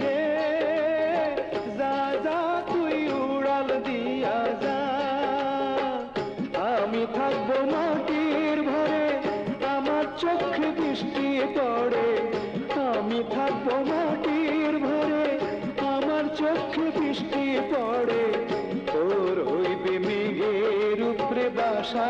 রে যা যা তুই উড়াল দিয়া যা আমি থাকবো মাটির ঘরে আমার চোখে বৃষ্টি পড়ে আমি থাকবো মাটির ঘরে আমার চোখে বৃষ্টি পড়ে তোর হইবে মেঘের উপরে বাসা